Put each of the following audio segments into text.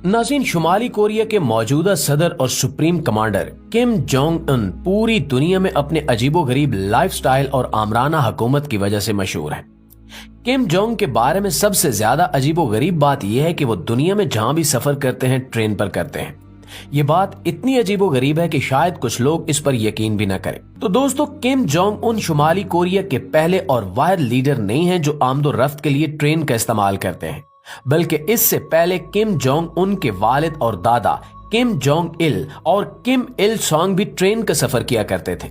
नाज़रीन, शुमाली कोरिया के मौजूदा सदर और supreme commander Kim Jong Un पूरी दुनिया में अपने अजीबोगरीब लाइफस्टाइल और आमराना हुकूमत की वजह से मशहूर है। किम जोंग के बारे में सबसे ज्यादा अजीबोगरीब बात यह है कि वो दुनिया में जहां भी सफर करते हैं ट्रेन पर करते हैं। ये बात इतनी अजीबोगरीब है कि शायद कुछ लोग इस पर यकीन भी न करें। तो दोस्तों, किम जोंग उन शुमाली कोरिया के पहले और वाहिद लीडर नहीं है जो आमदोरफ्त के लिए ट्रेन का इस्तेमाल करते हैं, बल्कि इससे पहले किम जोंग उन के वालिद और दादा किम जोंग इल और किम इल सोंग भी ट्रेन का सफर किया करते थे।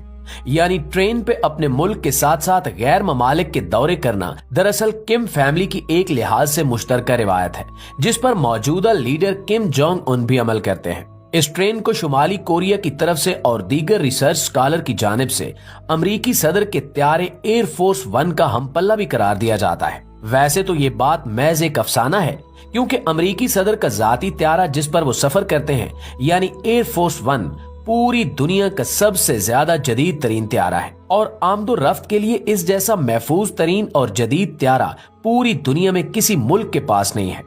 यानी ट्रेन पे अपने मुल्क के साथ साथ गैर ममालिक के दौरे करना दरअसल किम फैमिली की एक लिहाज से मुश्तरका रिवायत है, जिस पर मौजूदा लीडर किम जोंग उन भी अमल करते हैं। इस ट्रेन को शुमाली कोरिया की तरफ से और दीगर रिसर्च स्कॉलर की जानिब से अमरीकी सदर के त्यारे एयर फोर्स 1 का हमपल्ला भी करार दिया जाता है। वैसे तो ये बात महज एक अफसाना है, क्योंकि अमरीकी सदर का जाती त्यारा जिस पर वो सफर करते हैं यानी एयर फोर्स 1 पूरी दुनिया का सबसे ज्यादा जदीद तरीन त्यारा है और आमदोरफ्त के लिए इस जैसा महफूज तरीन और जदीद त्यारा पूरी दुनिया में किसी मुल्क के पास नहीं है।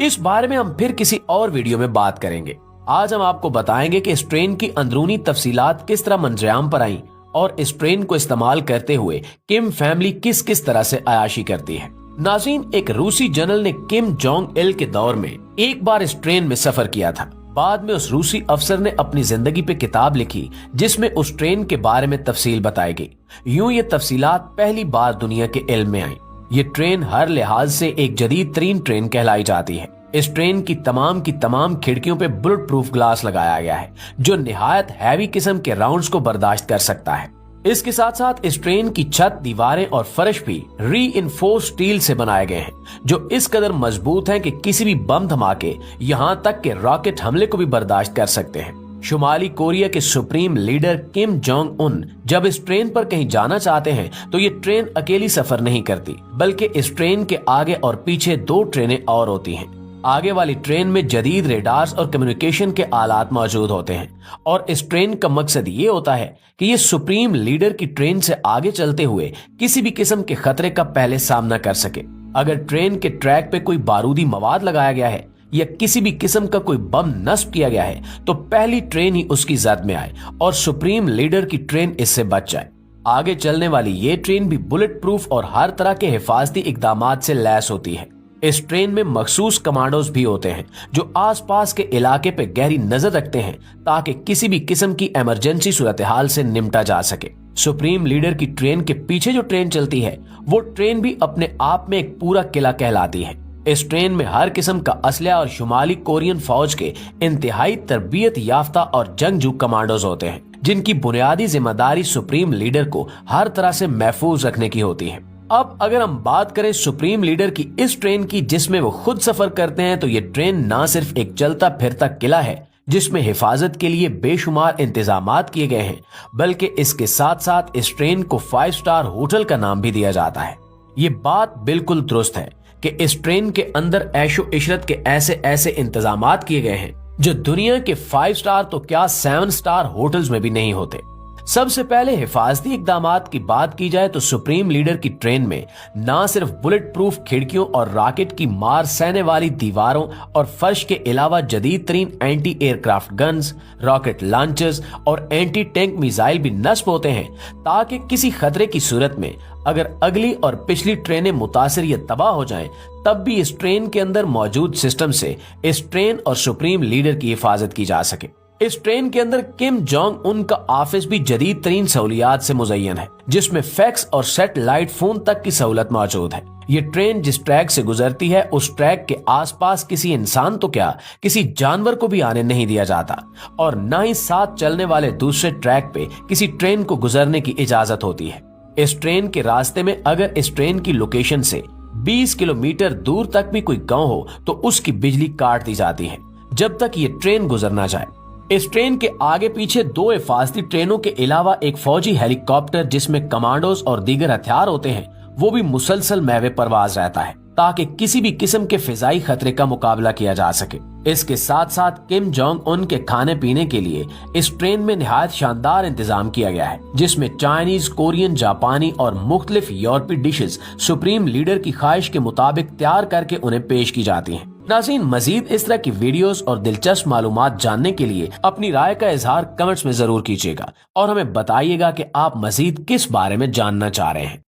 इस बारे में हम फिर किसी और वीडियो में बात करेंगे। आज हम आपको बताएंगे कि इस ट्रेन की अंदरूनी तफसीलात किस तरह मंजरेआम पर आई और इस ट्रेन को इस्तेमाल करते हुए किम फैमिली किस किस तरह से अयाशी करती है। नाज़रीन, एक रूसी जनरल ने किम जोंग इल के दौर में एक बार इस ट्रेन में सफर किया था। बाद में उस रूसी अफसर ने अपनी जिंदगी पे किताब लिखी जिसमें उस ट्रेन के बारे में तफसील बताई गई। यूं ये तफसीलात पहली बार दुनिया के इल्म में आई। ये ट्रेन हर लिहाज से एक जदीद तरीन ट्रेन कहलाई जाती है। इस ट्रेन की तमाम खिड़कियों पे बुलेट प्रूफ ग्लास लगाया गया है जो निहायत हैवी किस्म के राउंड्स को बर्दाश्त कर सकता है। इसके साथ साथ इस ट्रेन की छत, दीवारें और फर्श भी रीइंफोर्स्ड स्टील से बनाए गए हैं जो इस कदर मजबूत हैं कि किसी भी बम धमाके यहाँ तक के रॉकेट हमले को भी बर्दाश्त कर सकते हैं। शुमाली कोरिया के supreme leader Kim Jong Un जब इस ट्रेन पर कहीं जाना चाहते हैं तो ये ट्रेन अकेली सफर नहीं करती, बल्कि इस ट्रेन के आगे और पीछे 2 ट्रेनें और होती हैं। आगे वाली ट्रेन में जदीद रेडार्स और कम्युनिकेशन के आलात मौजूद होते हैं और इस ट्रेन का मकसद ये होता है कि ये सुप्रीम लीडर की ट्रेन से आगे चलते हुए किसी भी किस्म के खतरे का पहले सामना कर सके। अगर ट्रेन के ट्रैक पे कोई बारूदी मवाद लगाया गया है या किसी भी किस्म का कोई बम नस्ब किया गया है तो पहली ट्रेन ही उसकी जद में आए और सुप्रीम लीडर की ट्रेन इससे बच जाए। आगे चलने वाली ये ट्रेन भी बुलेट प्रूफ और हर तरह के हिफाजती इकदामात से लैस होती है। इस ट्रेन में मखसूस कमांडोज भी होते हैं जो आसपास के इलाके पे गहरी नजर रखते हैं ताकि किसी भी किस्म की इमरजेंसी सूरत हाल से निपटा जा सके। सुप्रीम लीडर की ट्रेन के पीछे जो ट्रेन चलती है वो ट्रेन भी अपने आप में एक पूरा किला कहलाती है। इस ट्रेन में हर किस्म का असलहा और शुमाली कोरियन फौज के इंतहाई तरबियत याफ्ता और जंगजू कमांडोज होते हैं जिनकी बुनियादी जिम्मेदारी सुप्रीम लीडर को हर तरह से महफूज रखने की होती है। अब अगर हम बात करें सुप्रीम लीडर की इस ट्रेन की जिसमें वो खुद सफर करते हैं तो ये ट्रेन ना सिर्फ एक चलता फिरता किला है जिसमें हिफाजत के लिए बेशुमार इंतजामात किए गए हैं, बल्कि इसके साथ साथ इस ट्रेन को 5 स्टार होटल का नाम भी दिया जाता है। ये बात बिल्कुल दुरुस्त है कि इस ट्रेन के अंदर ऐशो इशरत के ऐसे इंतजामात किए गए हैं जो दुनिया के 5 स्टार तो क्या 7 स्टार होटल्स में भी नहीं होते। सबसे पहले हिफाजती इकदामात की बात की जाए तो सुप्रीम लीडर की ट्रेन में ना सिर्फ बुलेट प्रूफ खिड़कियों और रॉकेट की मार सहने वाली दीवारों और फर्श के अलावा जदीद तरीन anti aircraft guns, rocket launchers और एंटी टैंक मिसाइल भी नस्ब होते हैं ताकि किसी खतरे की सूरत में अगर अगली और पिछली ट्रेनें मुतासिर या तबाह हो जाएं तब भी इस ट्रेन के अंदर मौजूद सिस्टम से इस ट्रेन और सुप्रीम लीडर की हिफाजत की जा सके। इस ट्रेन के अंदर किम जोंग उन का ऑफिस भी जदीद तरीन सहूलियात से मुज़य्यन है जिसमें फैक्स और सैटेलाइट फोन तक की सहूलत मौजूद है। ये ट्रेन जिस ट्रैक से गुजरती है उस ट्रैक के आसपास किसी इंसान तो क्या किसी जानवर को भी आने नहीं दिया जाता और न ही साथ चलने वाले दूसरे ट्रैक पे किसी ट्रेन को गुजरने की इजाजत होती है। इस ट्रेन के रास्ते में अगर इस ट्रेन की लोकेशन से 20 किलोमीटर दूर तक भी कोई गांव हो तो उसकी बिजली काट दी जाती है जब तक ये ट्रेन गुजर ना जाए। इस ट्रेन के आगे पीछे 2 हिफाजती ट्रेनों के अलावा एक फौजी हेलीकॉप्टर जिसमें कमांडोज और दीगर हथियार होते हैं वो भी मुसलसल महवे परवाज रहता है ताकि किसी भी किस्म के फिजाई खतरे का मुकाबला किया जा सके। इसके साथ साथ किम जोंग उन के खाने पीने के लिए इस ट्रेन में निहायत शानदार इंतजाम किया गया है जिसमें चाइनीज, कोरियन, जापानी और मुख्तलिफ यूरोपीय डिशेस सुप्रीम लीडर की ख्वाहिश के मुताबिक तैयार करके उन्हें पेश की जाती हैं। नाज़रीन, मजीद इस तरह की वीडियोस और दिलचस्प मालूमात जानने के लिए अपनी राय का इजहार कमेंट्स में जरूर कीजिएगा और हमें बताइएगा कि आप मजीद किस बारे में जानना चाह रहे हैं।